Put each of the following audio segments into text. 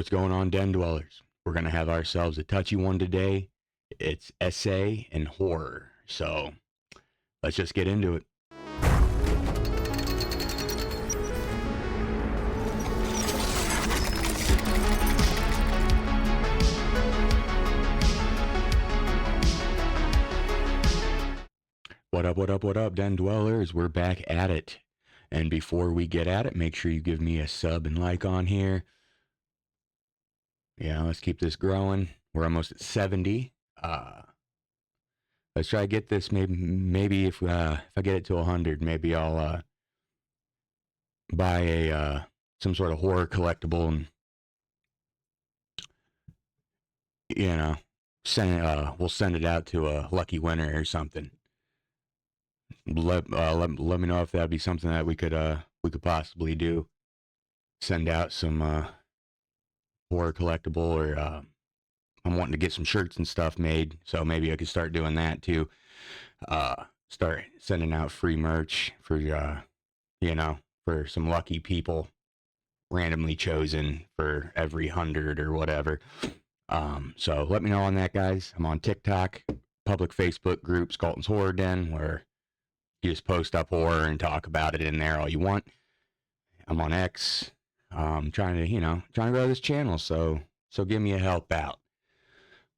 What's going on, Den Dwellers? We're going to have ourselves a touchy one today. It's essay and horror. So let's just get into it. What up, Den Dwellers? We're back at it. And before we get at it, make sure you give me a sub and like on here. Yeah, let's keep this growing. We're almost at 70. Let's try to get this. Maybe if I get it to 100, maybe I'll buy some sort of horror collectible and we'll send it out to a lucky winner or something. Let me know if that'd be something that we could possibly do. Send out some horror collectible, or I'm wanting to get some shirts and stuff made, so maybe I could start doing that too. Start sending out free merch for for some lucky people, randomly chosen for every 100 or whatever. So let me know on that, guys. I'm on TikTok, public Facebook group, Skelton's Horror Den, where you just post up horror and talk about it in there all you want. I'm on X. Trying to grow this channel, so give me a help out.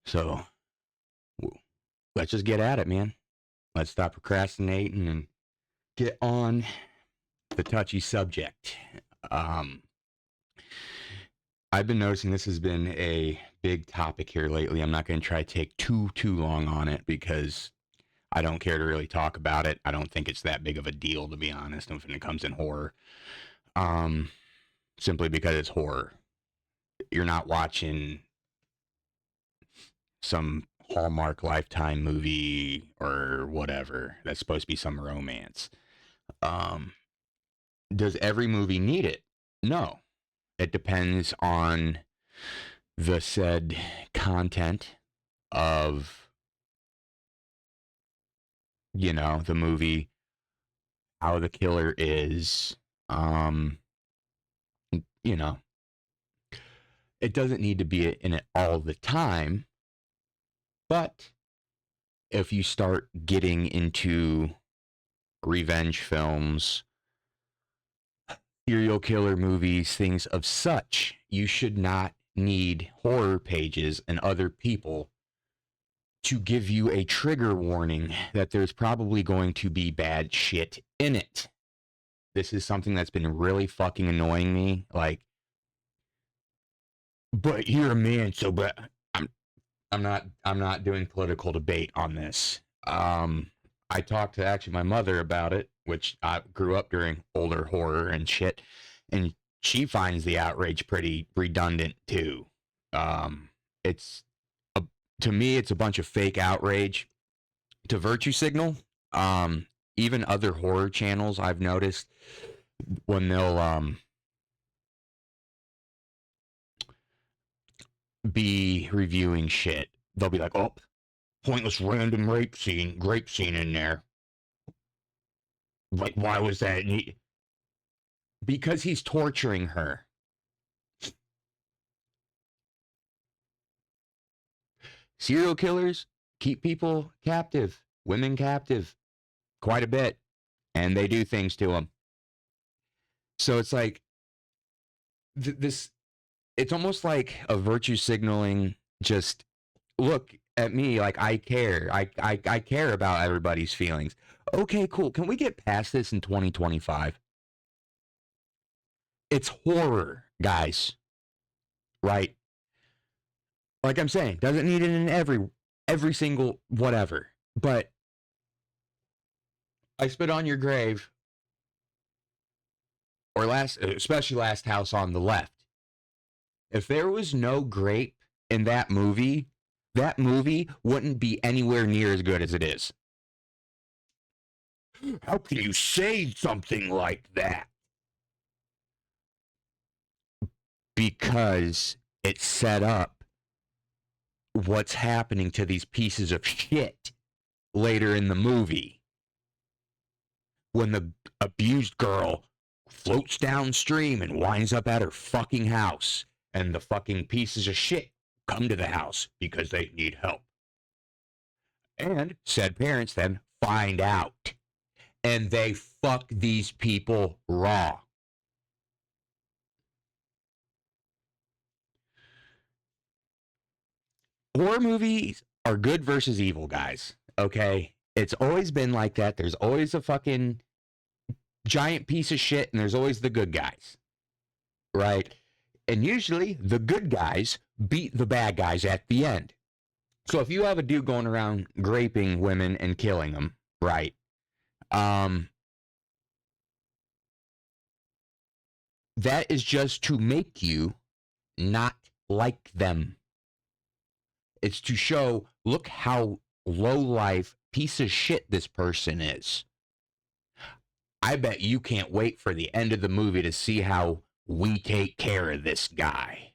So let's just get at it, man. Let's stop procrastinating and get on the touchy subject. I've been noticing this has been a big topic here lately. I'm not going to try to take too long on it because I don't care to really talk about it. I don't think it's that big of a deal, to be honest, when it comes in horror. Simply because it's horror. You're not watching some Hallmark Lifetime movie or whatever that's supposed to be some romance. Does every movie need it? No. It depends on the said content of, the movie, how the killer is, it doesn't need to be in it all the time, but if you start getting into revenge films, serial killer movies, things of such, you should not need horror pages and other people to give you a trigger warning that there's probably going to be bad shit in it. This is something that's been really fucking annoying me. Like, but you're a man, so but I'm not doing political debate on this. I talked to actually my mother about it, which I grew up during older horror and shit, and she finds the outrage pretty redundant too. To me, it's a bunch of fake outrage. To virtue signal, even other horror channels, I've noticed when they'll be reviewing shit, they'll be like, "Oh, pointless random grape scene in there." Like, why was that? Because he's torturing her. Serial killers keep people captive, women captive, quite a bit, and they do things to them. So it's like it's almost like a virtue signaling. Just look at me, like I care. I care about everybody's feelings. Okay, cool. Can we get past this in 2025? It's horror, guys. Right? Like I'm saying, doesn't need it in every single whatever. But I Spit on Your Grave, or especially Last House on the Left. If there was no grape in that movie wouldn't be anywhere near as good as it is. How can you say something like that? Because it set up what's happening to these pieces of shit later in the movie. When the abused girl floats downstream and winds up at her fucking house, and the fucking pieces of shit come to the house because they need help. And said parents then find out, and they fuck these people raw. Horror movies are good versus evil, guys. Okay? It's always been like that. There's always a fucking giant piece of shit, and there's always the good guys. Right? And usually the good guys beat the bad guys at the end. So if you have a dude going around raping women and killing them, right? That is just to make you not like them. It's to show, look how low life piece of shit this person is. I bet you can't wait for the end of the movie to see how we take care of this guy.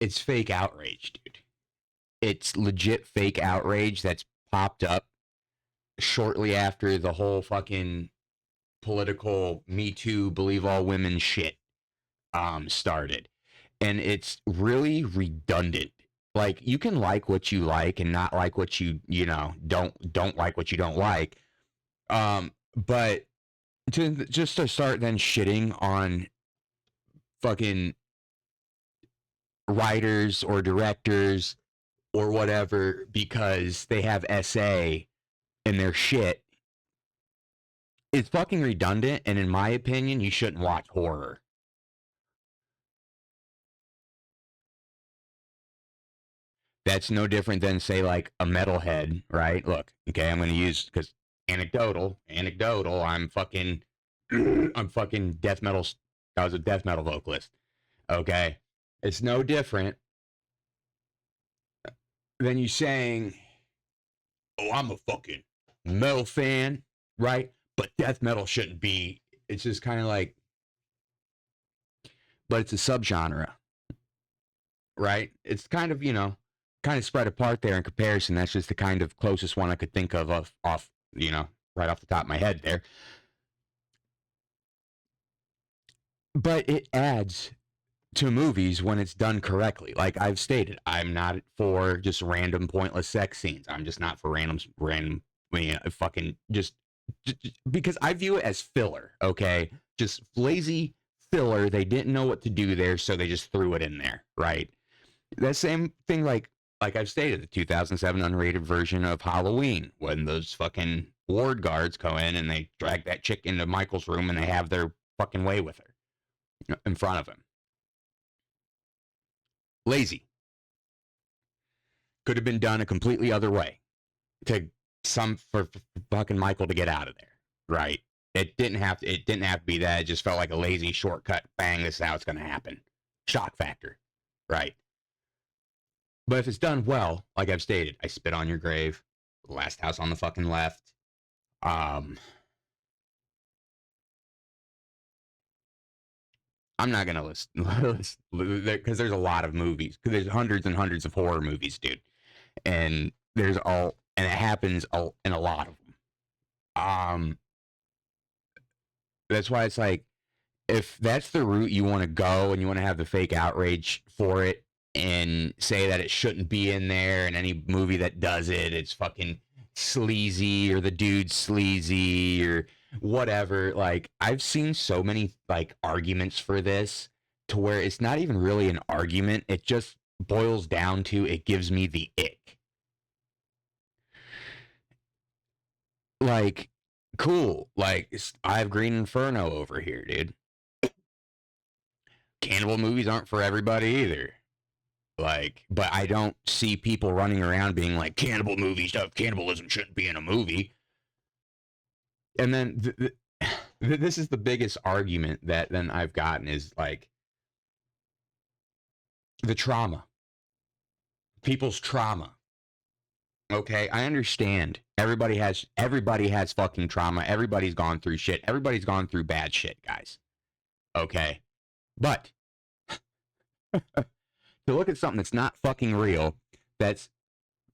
It's fake outrage, dude. It's legit fake outrage that's popped up shortly after the whole fucking political Me Too, believe all women shit started. And it's really redundant. Like, you can like what you like and not like what you don't like what you don't like. But to start then shitting on fucking writers or directors or whatever because they have SA in their shit, it's fucking redundant, and in my opinion, you shouldn't watch horror. That's no different than, say, like a metalhead, right? Look, okay, I'm going to use, because anecdotal, I'm fucking death metal. I was a death metal vocalist, okay? It's no different than you saying, oh, I'm a fucking metal fan, right? But death metal shouldn't be. It's just kind of like, but it's a subgenre, right? It's kind of, kind of spread apart there in comparison. That's just the kind of closest one I could think of off, right off the top of my head there. But it adds to movies when it's done correctly. Like I've stated, I'm not for just random pointless sex scenes. I'm just not for random fucking just because I view it as filler, okay? Just lazy filler. They didn't know what to do there, so they just threw it in there, right? That same thing, like I've stated, the 2007 unrated version of Halloween, when those fucking ward guards go in and they drag that chick into Michael's room and they have their fucking way with her in front of him. Lazy. Could have been done a completely other way for fucking Michael to get out of there, right? It didn't have to be that. It just felt like a lazy shortcut. Bang, this is how it's going to happen. Shock factor, right? But if it's done well, like I've stated, I Spit on Your Grave, Last House on the fucking Left. I'm not gonna list because there's a lot of movies. Because there's hundreds and hundreds of horror movies, dude, and it happens in a lot of them. That's why it's like, if that's the route you want to go and you want to have the fake outrage for it and say that it shouldn't be in there, and any movie that does it, it's fucking sleazy, or the dude's sleazy, or whatever. Like, I've seen so many like arguments for this to where it's not even really an argument. It just boils down to, it gives me the ick. Like, cool. Like, I have Green Inferno over here, dude. Cannibal movies aren't for everybody either. Like, but I don't see people running around being like, cannibal movie stuff, cannibalism shouldn't be in a movie. And then this is the biggest argument that then I've gotten, is like the trauma, people's trauma. Okay, I understand. Everybody has fucking trauma. Everybody's gone through shit. Everybody's gone through bad shit, guys. Okay, but to look at something that's not fucking real, that's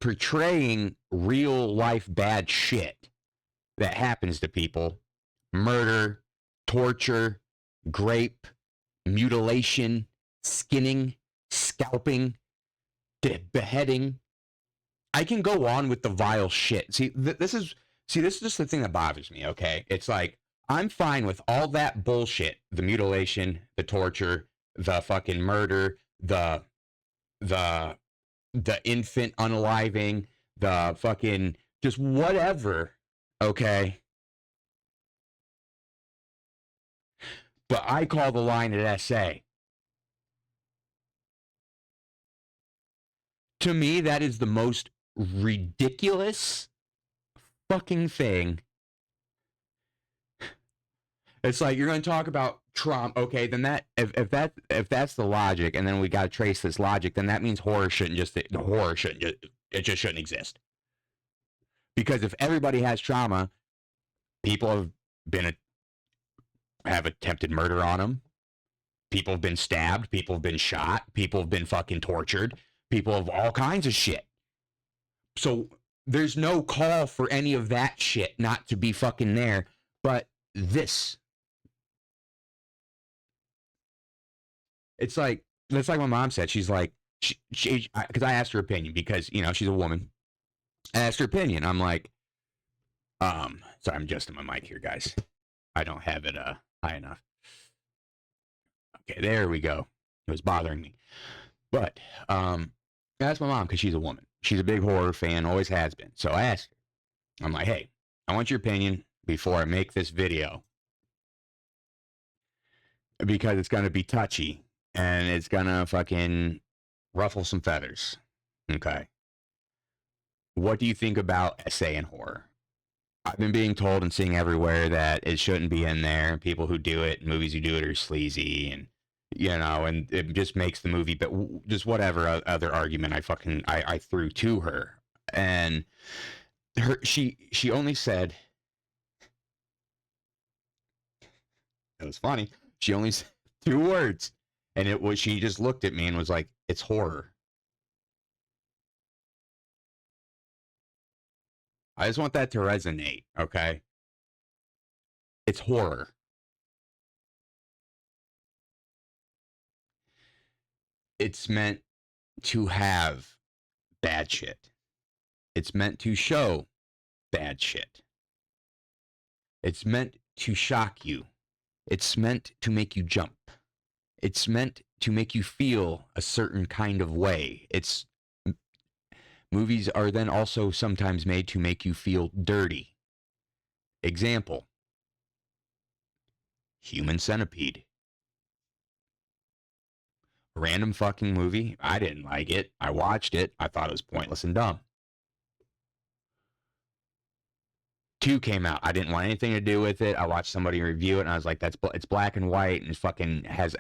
portraying real life bad shit that happens to people, murder, torture, grape, mutilation, skinning, scalping, beheading. I can go on with the vile shit. See, this is just the thing that bothers me, okay? It's like, I'm fine with all that bullshit. The mutilation, the torture, the fucking murder, the infant unaliving, the fucking just whatever, okay? But I call the line at SA. To me, that is the most ridiculous fucking thing. It's like, you're going to talk about Trump, okay? Then that if that's the logic, and then we got to trace this logic, then that means horror shouldn't just exist. Because if everybody has trauma, people have attempted murder on them. People have been stabbed. People have been shot. People have been fucking tortured. People have all kinds of shit. So there's no call for any of that shit not to be fucking there. But this, it's like my mom said. She's like, because I asked her opinion, because, you know, she's a woman. I asked her opinion. I'm like, sorry, I'm adjusting my mic here, guys. I don't have it high enough. Okay, there we go. It was bothering me. But that's my mom, because she's a woman. She's a big horror fan, always has been. So I asked her. I'm like, hey, I want your opinion before I make this video, because it's going to be touchy and it's going to fucking ruffle some feathers. Okay. What do you think about SA and horror? I've been being told and seeing everywhere that it shouldn't be in there. People who do it, movies who do it, are sleazy, and, you know, and it just makes the movie, but just whatever other argument I threw to her. And she only said, it was funny, she only said 2 words, and it was, she just looked at me and was like, it's horror. I just want that to resonate, okay? It's horror. It's meant to have bad shit. It's meant to show bad shit. It's meant to shock you. It's meant to make you jump. It's meant to make you feel a certain kind of way. Movies are then also sometimes made to make you feel dirty. Example, Human Centipede. Random fucking movie. I didn't like it. I watched it. I thought it was pointless and dumb. 2 came out. I didn't want anything to do with it. I watched somebody review it, and I was like, it's black and white, and it fucking has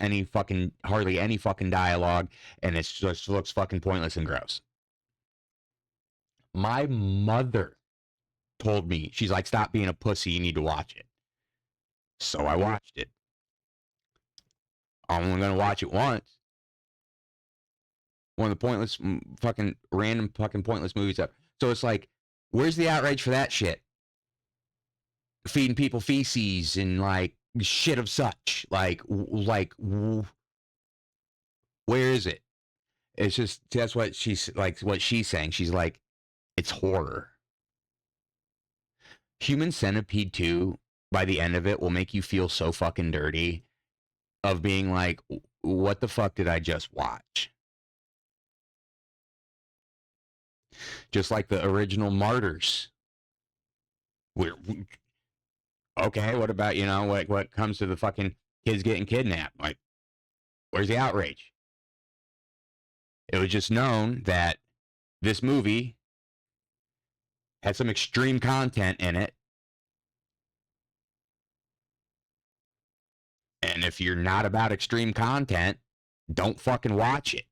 hardly any fucking dialogue, and it just looks fucking pointless and gross. My mother told me, she's like, stop being a pussy, you need to watch it. So I watched it. I'm only going to watch it once. One of the pointless fucking random fucking pointless movies up. So it's like, where's the outrage for that shit? Feeding people feces and like shit of such. Like where is it? It's just, that's what she's like, what she's saying. She's like, it's horror. Human Centipede 2, by the end of it, will make you feel so fucking dirty of being like, what the fuck did I just watch? Just like the original Martyrs. Okay, what about, you know, what comes to the fucking kids getting kidnapped? Like, where's the outrage? It was just known that this movie had some extreme content in it. And if you're not about extreme content, don't fucking watch it.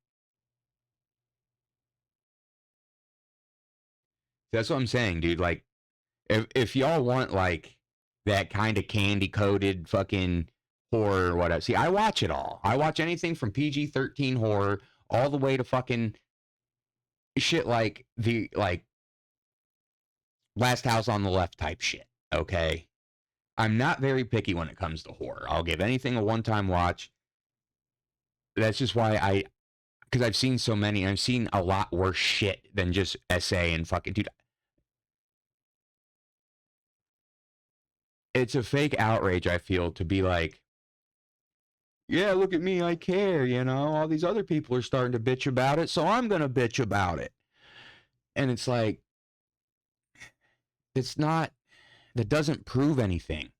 That's what I'm saying, dude. Like, if y'all want, like, that kind of candy-coated fucking horror or whatever. See, I watch it all. I watch anything from PG-13 horror all the way to fucking shit like Last House on the Left type shit, okay? I'm not very picky when it comes to horror. I'll give anything a one-time watch. That's just why because I've seen so many. I've seen a lot worse shit than just SA and fucking dude. It's a fake outrage. I feel to be like, yeah, look at me, I care. You know, all these other people are starting to bitch about it, so I'm gonna bitch about it. And it's like, it's not. That doesn't prove anything.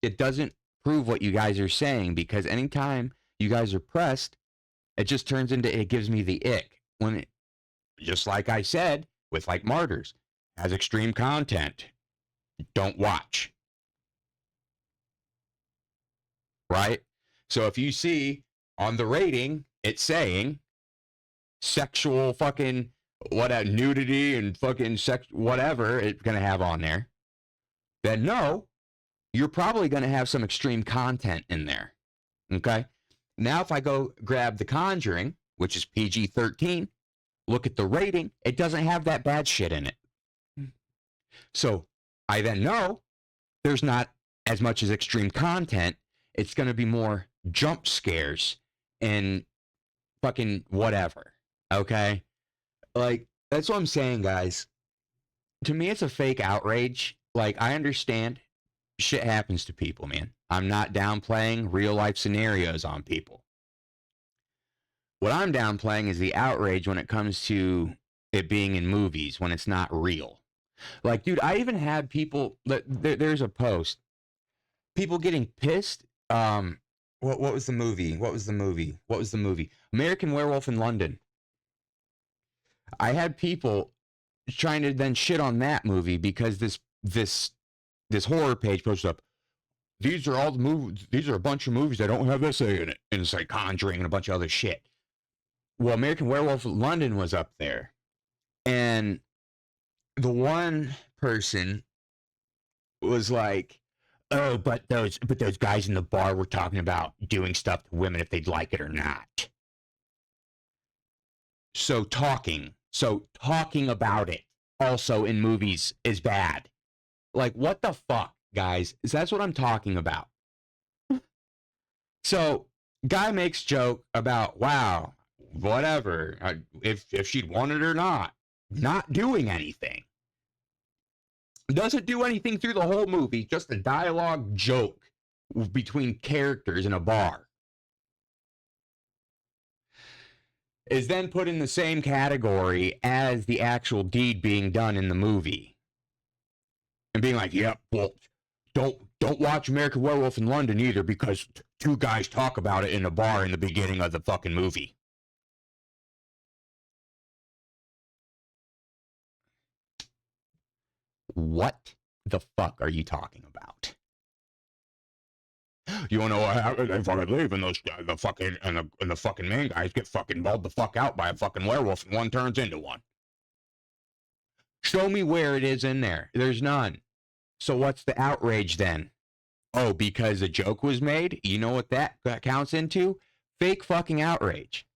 It doesn't prove what you guys are saying because anytime you guys are pressed, it just turns into it gives me the ick when it, just like I said with like Martyrs, has extreme content. Don't watch. Right? So if you see on the rating it's saying sexual fucking what nudity and fucking sex whatever it's gonna have on there, then no, you're probably gonna have some extreme content in there. Okay? Now if I go grab The Conjuring, which is PG-13, look at the rating, it doesn't have that bad shit in it. So I then know there's not as much as extreme content. It's going to be more jump scares and fucking whatever. Okay? Like, that's what I'm saying, guys. To me, it's a fake outrage. Like, I understand shit happens to people, man. I'm not downplaying real life scenarios on people. What I'm downplaying is the outrage when it comes to it being in movies when it's not real. Like, dude, I even had people. There's a post. People getting pissed. What was the movie? What was the movie? What was the movie? American Werewolf in London. I had people trying to then shit on that movie because this horror page posted up. These are all the movies. These are a bunch of movies that don't have SA in it, and it's like Conjuring and a bunch of other shit. Well, American Werewolf in London was up there, and the one person was like, "Oh, but those guys in the bar were talking about doing stuff to women if they'd like it or not." So talking about it also in movies is bad. Like, what the fuck, guys? That's what I'm talking about. So, guy makes joke about, wow, whatever, if she'd want it or not doing anything. Doesn't do anything through the whole movie, just a dialogue joke between characters in a bar. Is then put in the same category as the actual deed being done in the movie. And being like, yep, well, don't watch American Werewolf in London either because two guys talk about it in a bar in the beginning of the fucking movie. What the fuck are you talking about? You wanna know what happens? They fucking leave and the fucking main guys get fucking mauled the fuck out by a fucking werewolf and one turns into one. Show me where it is in there. There's none. So what's the outrage then? Oh, because a joke was made? You know what that counts into? Fake fucking outrage,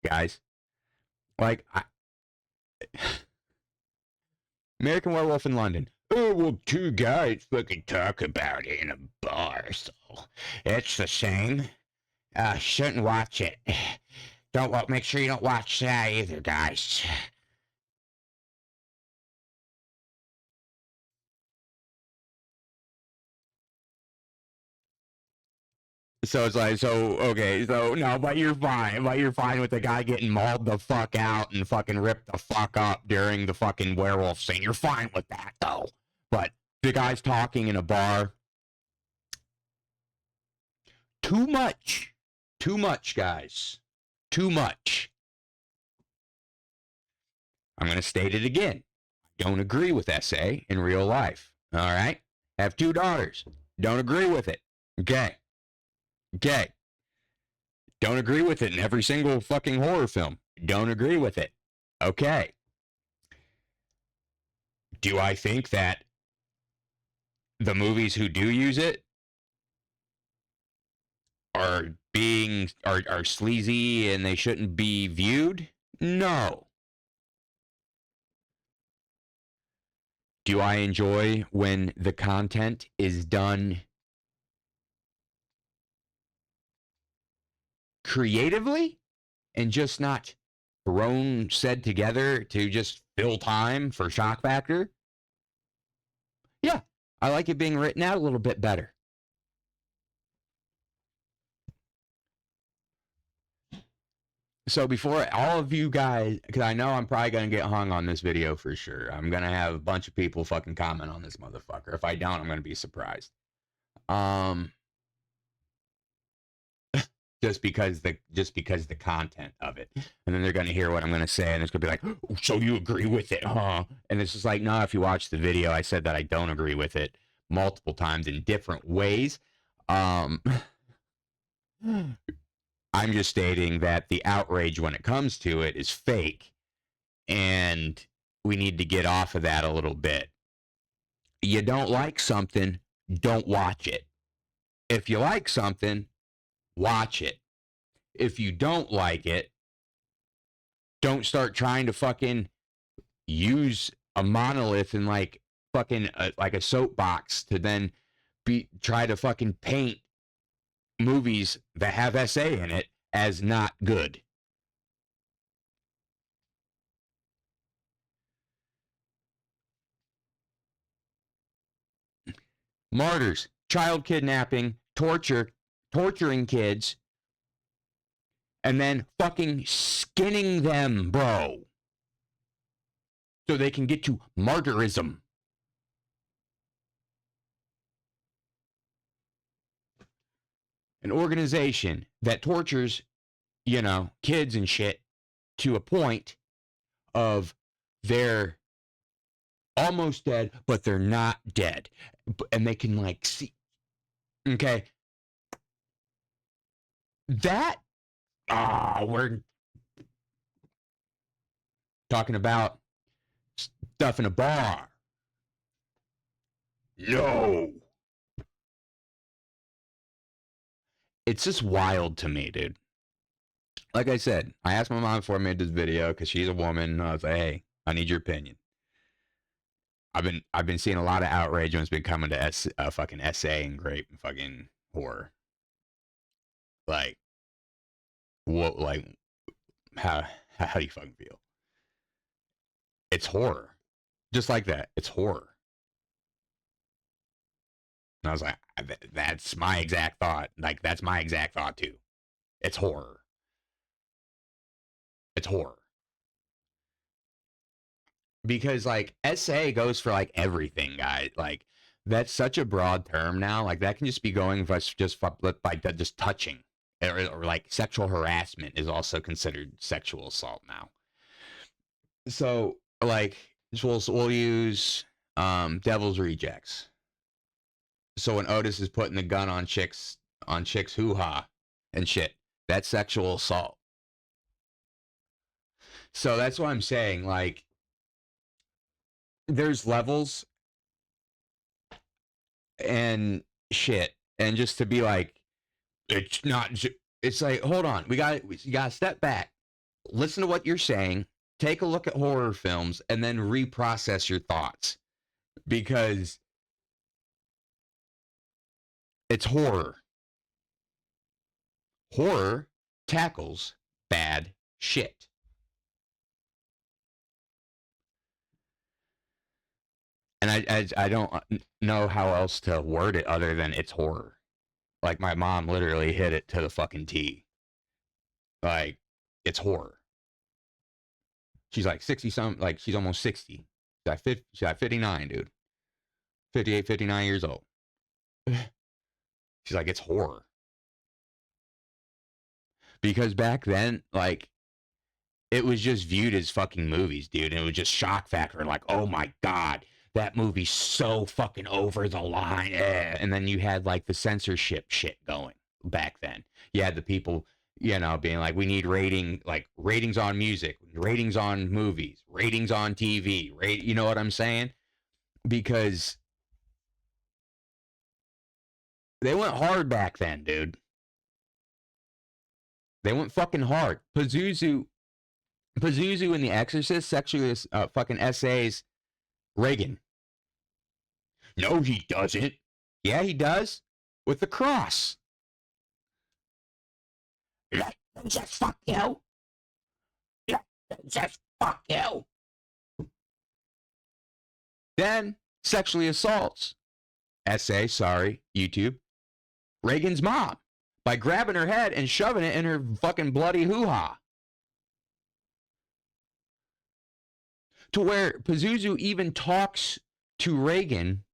guys. Like, American Werewolf in London. Oh, well, two guys fucking talk about it in a bar, so it's the same. Shouldn't watch it. Make sure you don't watch that either, guys. So it's like, okay, so no, but you're fine with the guy getting mauled the fuck out and fucking ripped the fuck up during the fucking werewolf scene. You're fine with that, though. But the guy's talking in a bar. Too much, guys. Too much. I'm going to state it again. Don't agree with SA in real life. All right? Have two daughters. Don't agree with it. Okay. Don't agree with it in every single fucking horror film. Don't agree with it. Okay. Do I think that the movies who do use it are sleazy and they shouldn't be viewed? No. Do I enjoy when the content is done creatively and just not said together to just fill time for shock factor? Yeah, I like it being written out a little bit better. So before all of you guys, because I know I'm probably going to get hung on this video for sure. I'm going to have a bunch of people fucking comment on this motherfucker. If I don't, I'm going to be surprised. Um, just because the content of it, and then they're going to hear what I'm going to say, and it's going to be like, oh, so you agree with it, huh? And it's just like, no. If you watch the video, I said that I don't agree with it multiple times in different ways. Um, I'm just stating that the outrage when it comes to it is fake, and we need to get off of that a little bit. You don't like something, don't watch it. If you like something, watch it. If you don't like it, don't start trying to fucking use a monolith and like fucking like a soapbox to then try to fucking paint movies that have SA in it as not good. Martyrs, child kidnapping, torturing kids, and then fucking skinning them, bro. So they can get to martyrism. An organization that tortures, kids and shit to a point of they're almost dead, but they're not dead. And they can like see. Okay. That, we're talking about stuff in a bar. No. It's just wild to me, dude. Like I said, I asked my mom before I made this video because she's a woman. And I was like, hey, I need your opinion. I've been seeing a lot of outrage when it's been coming to fucking SA and grape and fucking horror. Like, what? Like, how do you fucking feel? It's horror, just like that. It's horror. And I was like, that's my exact thought. Like, that's my exact thought too. It's horror. It's horror. Because like SA goes for like everything, guys. Like that's such a broad term now. Like that can just be going for just by just touching, or like sexual harassment is also considered sexual assault now. So like we'll use Devil's Rejects. So when Otis is putting the gun on chicks hoo ha and shit, that's sexual assault. So that's what I'm saying. Like there's levels and shit, and just to be like, it's not. It's like, hold on, you gotta step back, listen to what you're saying, take a look at horror films, and then reprocess your thoughts because it's horror. Horror tackles bad shit. And I don't know how else to word it other than it's horror. Like my mom literally hit it to the fucking T. Like it's horror. She's like 60 something, like she's almost 60. She's at 59, dude. 58, 59 years old. She's like, it's horror. Because back then, like, it was just viewed as fucking movies, dude. And it was just shock factor. Like, oh my God, that movie's so fucking over the line. And then you had like the censorship shit going back then. You had the people, being like, we need ratings on music, ratings on movies, ratings on TV, you know what I'm saying? Because they went hard back then, dude. They went fucking hard. Pazuzu in The Exorcist sexually fucking essays Reagan. No, he doesn't. Yeah, he does. With the cross. Let them just fuck you. Let them just fuck you. Then, sexually assaults. Essay, sorry, YouTube. Reagan's mom by grabbing her head and shoving it in her fucking bloody hoo-ha. To where Pazuzu even talks to Reagan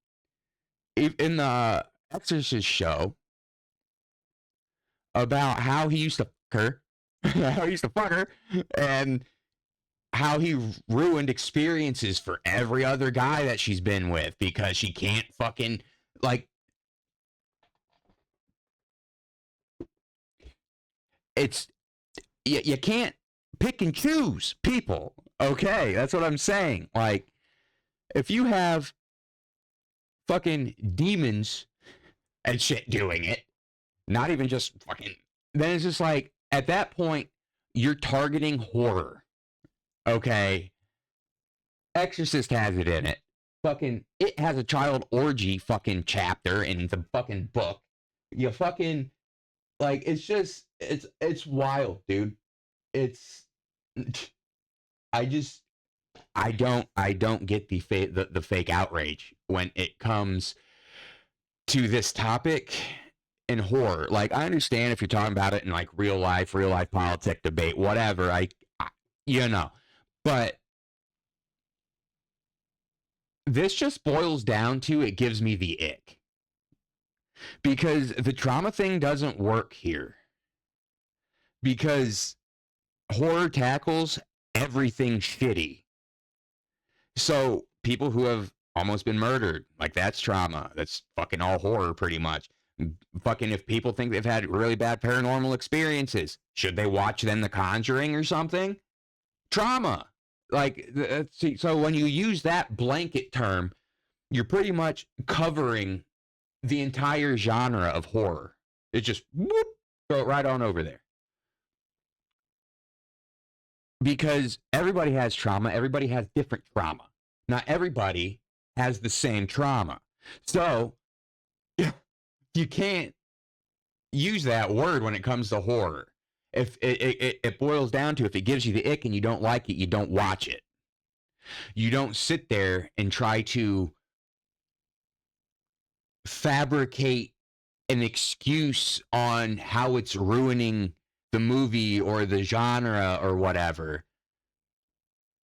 in the Exorcist show about how he used to fuck her, and how he ruined experiences for every other guy that she's been with because she can't fucking, like, it's, you can't pick and choose people. Okay, that's what I'm saying. Like, if you have fucking demons and shit doing it, not even just fucking, then it's just like, at that point, you're targeting horror. Okay? Exorcist has it in it. Fucking, it has a child orgy fucking chapter in the fucking book. You fucking, like, it's just, it's wild, dude. It's, I don't get the fake outrage when it comes to this topic in horror. Like, I understand if you're talking about it in like real life politics debate, whatever. I you know, but this just boils down to, it gives me the ick, because the trauma thing doesn't work here, because horror tackles everything shitty. So people who have almost been murdered, like, that's trauma. That's fucking all horror, pretty much. Fucking, if people think they've had really bad paranormal experiences, should they watch then The Conjuring or something? Trauma. Like, so when you use that blanket term, you're pretty much covering the entire genre of horror. It just, whoop, throw it right on over there. Because everybody has trauma. Everybody has different trauma. Not everybody has the same trauma. So you can't use that word when it comes to horror. If it boils down to, if it gives you the ick and you don't like it, you don't watch it. You don't sit there and try to fabricate an excuse on how it's ruining the movie or the genre or whatever.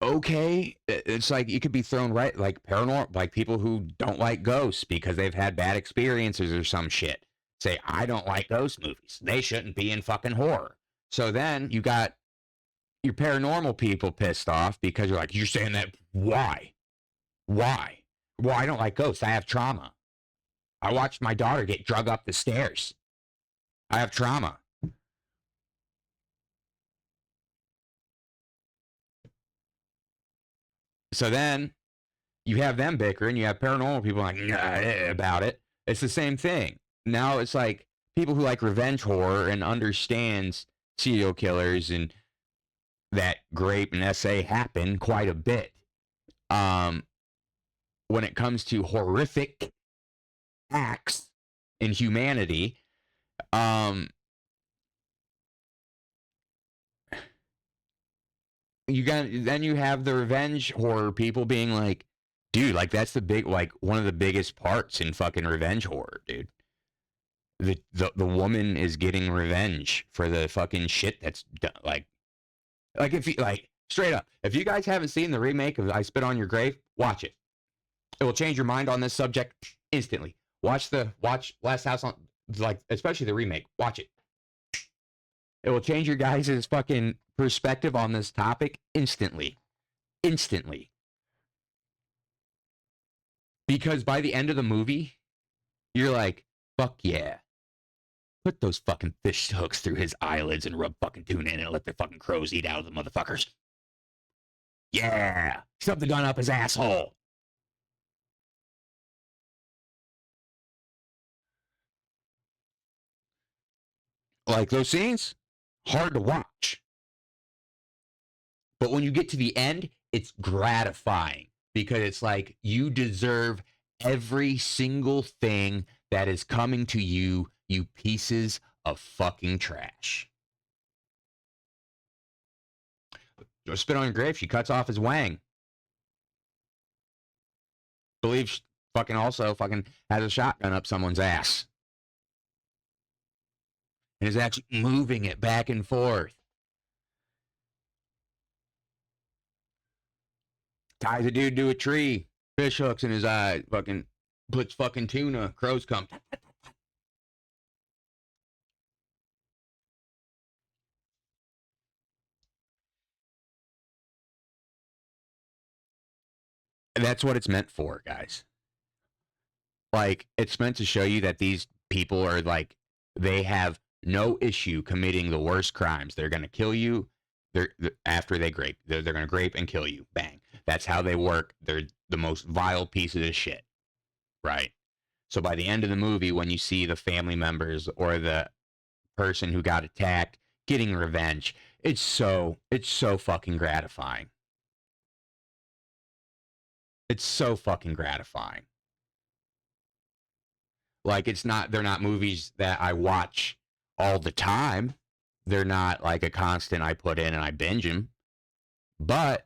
Okay, it's like, you could be thrown right, like paranormal, like people who don't like ghosts because they've had bad experiences or some shit. Say, I don't like ghost movies. They shouldn't be in fucking horror. So then you got your paranormal people pissed off because you're like, you're saying that, why? Why? Well, I don't like ghosts. I have trauma. I watched my daughter get drug up the stairs. I have trauma. So then you have them bickering. You have paranormal people like, nah, about it. It's the same thing. Now it's like people who like revenge horror and understands serial killers and that grape and SA happen quite a bit. When it comes to horrific acts in humanity, you have the revenge horror people being like, dude, like, that's the big, like, one of the biggest parts in fucking revenge horror, dude. The woman is getting revenge for the fucking shit that's done. Like if you, like, straight up, if you guys haven't seen the remake of I Spit on Your Grave, watch it. It will change your mind on this subject instantly. Watch Last House on, like, especially the remake. Watch it. It will change your guys' fucking perspective on this topic instantly. Instantly. Because by the end of the movie, you're like, fuck yeah. Put those fucking fish hooks through his eyelids and rub fucking tuna in it and let the fucking crows eat out of the motherfuckers. Yeah. Shove the gun up his asshole. Like, those scenes, hard to watch. But when you get to the end, it's gratifying because it's like, you deserve every single thing that is coming to you, you pieces of fucking trash. Spit on your grave. She cuts off his wang. Believes fucking also fucking has a shotgun up someone's ass. And is actually moving it back and forth. Ties a dude to a tree. Fish hooks in his eye. Fucking puts fucking tuna. Crows come. And that's what it's meant for, guys. Like, it's meant to show you that these people are like, they have no issue committing the worst crimes. They're going to kill you. They're after they grape. They're going to grape and kill you. Bang. That's how they work. They're the most vile pieces of shit. Right. So by the end of the movie, when you see the family members or the person who got attacked getting revenge, it's so fucking gratifying. It's so fucking gratifying. Like, they're not movies that I watch all the time. They're not like a constant I put in and I binge them. But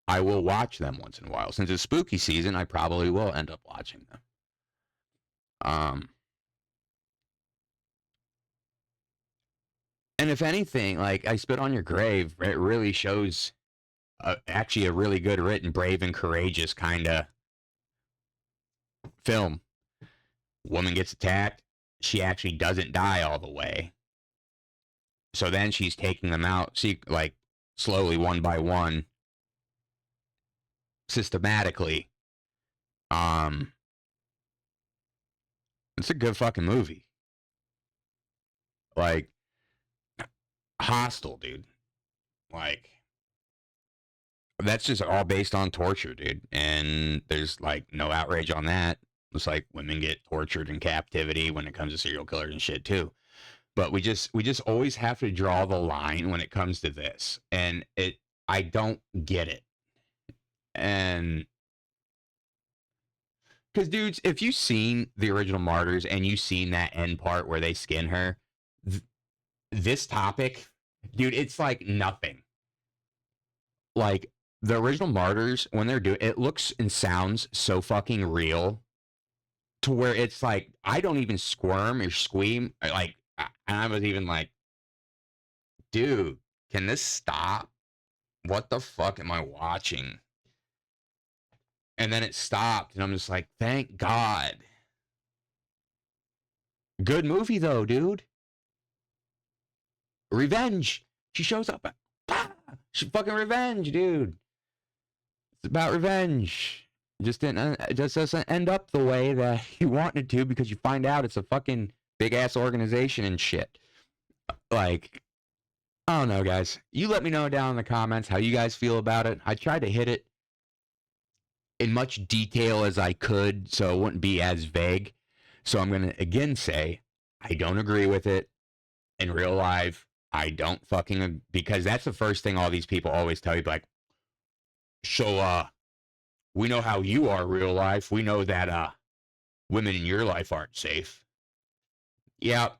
I will watch them once in a while. Since it's spooky season, I probably will end up watching them. And if anything, like, I Spit on Your Grave, it really shows actually a really good written, brave and courageous kind of film. Woman gets attacked. She actually doesn't die all the way. So then she's taking them out, like, slowly, one by one, systematically. It's a good fucking movie. Like, Hostile, dude. Like, that's just all based on torture, dude. And there's, like, no outrage on that. It's like women get tortured in captivity when it comes to serial killers and shit too. But we just always have to draw the line when it comes to this. And I don't get it. And because, dudes, if you've seen the original Martyrs and you've seen that end part where they skin her, this topic, dude, it's like nothing. Like, the original Martyrs, when they're doing it, looks and sounds so fucking real to where it's like, I don't even squirm or scream. Like, I was even like, dude, can this stop? What the fuck am I watching? And then it stopped, and I'm just like, thank God. Good movie, though, dude. Revenge. She shows up. She fucking revenge, dude. It's about revenge. It just doesn't end up the way that you wanted to, because you find out it's a fucking big-ass organization and shit. Like, I don't know, guys. You let me know down in the comments how you guys feel about it. I tried to hit it in much detail as I could so it wouldn't be as vague. So I'm going to again say I don't agree with it. In real life, I don't fucking, because that's the first thing all these people always tell you, like, so we know how you are real life. We know that women in your life aren't safe. Yeah,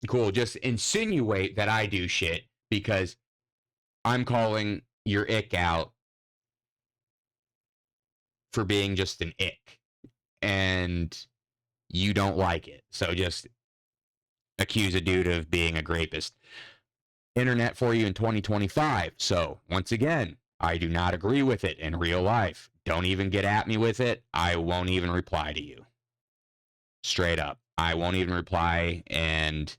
cool. Just insinuate that I do shit because I'm calling your ick out for being just an ick, and you don't like it. So just accuse a dude of being a rapist. Internet for you in 2025. So once again, I do not agree with it in real life. Don't even get at me with it. I won't even reply to you. Straight up. I won't even reply, and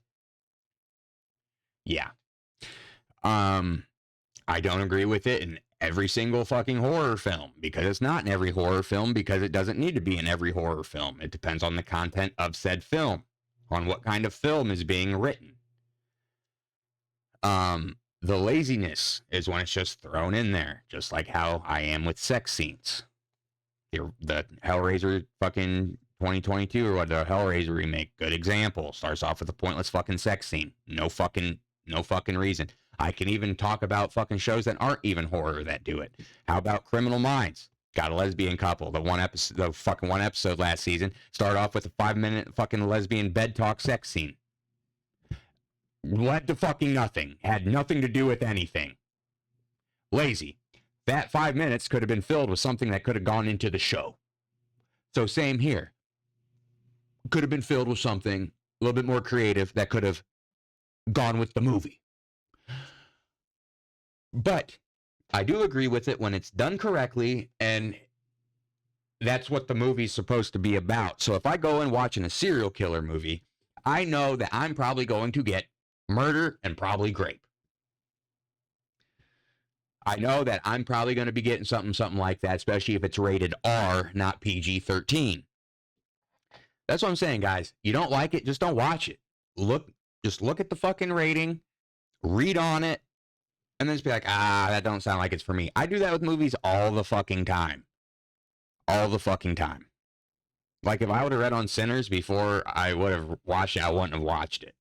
yeah. I don't agree with it in every single fucking horror film, because it's not in every horror film, because it doesn't need to be in every horror film. It depends on the content of said film, on what kind of film is being written. The laziness is when it's just thrown in there, just like how I am with sex scenes. The Hellraiser fucking 2022 or what, the Hellraiser remake, good example. Starts off with a pointless fucking sex scene. No fucking reason. I can even talk about fucking shows that aren't even horror that do it. How about Criminal Minds? Got a lesbian couple. The fucking one episode last season started off with a 5-minute fucking lesbian bed talk sex scene. Led to fucking nothing. Had nothing to do with anything. Lazy. That 5 minutes could have been filled with something that could have gone into the show. So same here. Could have been filled with something a little bit more creative that could have gone with the movie. But I do agree with it when it's done correctly, and that's what the movie's supposed to be about. So if I go and watch a serial killer movie, I know that I'm probably going to get murder and probably grape. I know that I'm probably going to be getting something like that, especially if it's rated R, not PG-13. That's what I'm saying, guys. You don't like it, just don't watch it. Just look at the fucking rating, read on it, and then just be like, that don't sound like it's for me. I do that with movies all the fucking time. All the fucking time. Like, if I would have read on Sinners before I would have watched it, I wouldn't have watched it.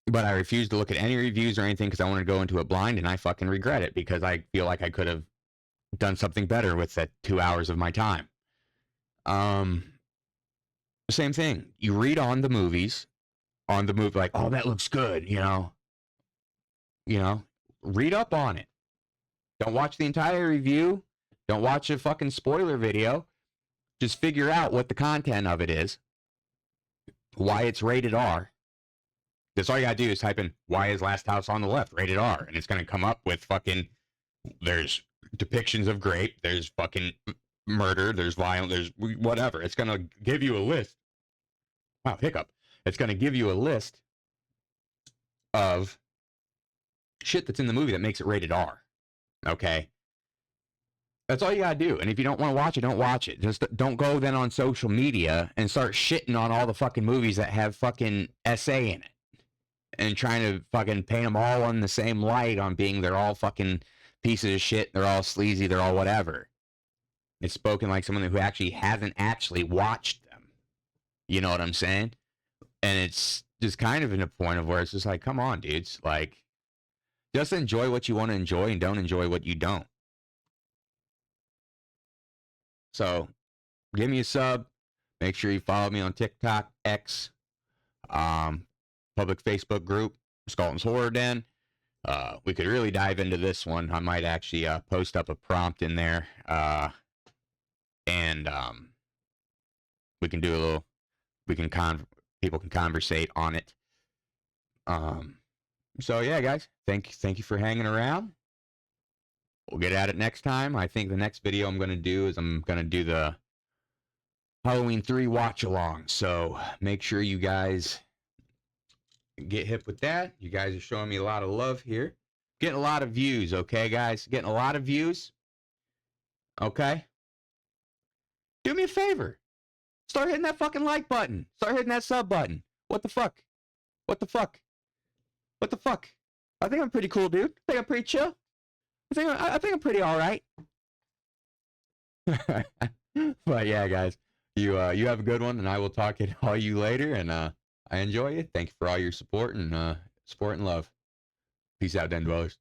But I refused to look at any reviews or anything because I wanted to go into it blind, and I fucking regret it because I feel like I could have done something better with that 2 hours of my time. Same thing. You read on the movies, like, oh, that looks good, you know, read up on it. Don't watch the entire review. Don't watch a fucking spoiler video. Just figure out what the content of it is, why it's rated R. That's all you gotta do is type in, why is Last House on the Left rated R? And it's gonna come up with fucking, there's depictions of grape, there's fucking murder, there's violence, there's whatever. It's gonna give you a list. Wow, hiccup. It's gonna give you a list of shit that's in the movie that makes it rated R. Okay? That's all you gotta do. And if you don't want to watch it, don't watch it. Just don't go then on social media and start shitting on all the fucking movies that have fucking SA in it. And trying to fucking paint them all in the same light on being they're all fucking pieces of shit, they're all sleazy, they're all whatever. It's spoken like someone who actually hasn't actually watched them. You know what I'm saying? And it's just kind of in a point of where it's just like, come on, dudes. Like, just enjoy what you want to enjoy and don't enjoy what you don't. So, give me a sub. Make sure you follow me on TikTok, X, public Facebook group, Skelton's Horror Den. We could really dive into this one. I might actually post up a prompt in there. And we can do a little, people can conversate on it. So yeah, guys, thank you for hanging around. We'll get at it next time. I think the next video I'm going to do is I'm going to do the Halloween 3 watch along. So make sure you guys get hip with that. You guys are showing me a lot of love here. Getting a lot of views, okay, guys? Getting a lot of views. Okay? Do me a favor. Start hitting that fucking like button. Start hitting that sub button. What the fuck? What the fuck? What the fuck? I think I'm pretty cool, dude. I think I'm pretty chill. I think I'm pretty all right. But yeah, guys, you have a good one, and I will talk to all you later. And I enjoy it. Thank you for all your support and love. Peace out, Den Dwellers.